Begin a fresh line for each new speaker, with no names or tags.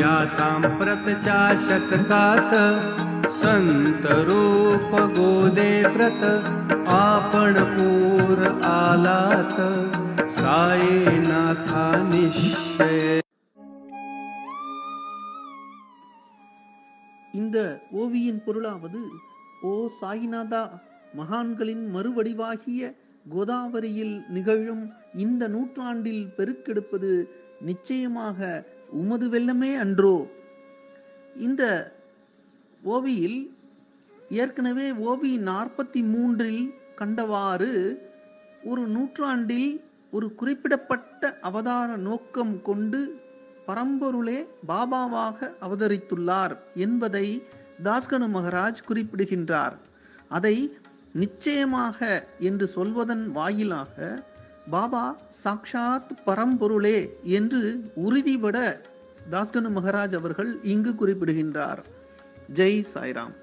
या सांप्रतच्या शतकात संत रूप गोदे व्रत आपण पूर आलात साईनाथा निश्चय.
இந்த ஓவியின் பொருளாவது, ஓ சாயிநாதா, மகான்களின் மறுவடிவாகிய கோதாவரியில் நிகழும் இந்த நூற்றாண்டில் பெருக்கெடுப்பது நிச்சயமாக உமது வெள்ளமே அன்றோ? இந்த ஓவியில் ஏற்கனவே ஓவி 43 கண்டவாறு ஒரு நூற்றாண்டில் ஒரு குறிப்பிடப்பட்ட அவதார நோக்கம் கொண்டு பரம்பொருளே பாபாவாக அவதரித்துள்ளார் என்பதை தாஸ்கனு மகராஜ் குறிப்பிடுகின்றார். அதை நிச்சயமாக என்று சொல்வதன் வாயிலாக பாபா சாக்ஷாத் பரம்பொருளே என்று உறுதிபட தாஸ்கனு மகராஜ் அவர்கள் இங்கு குறிப்பிடுகின்றார். ஜெய் சாய்ராம்.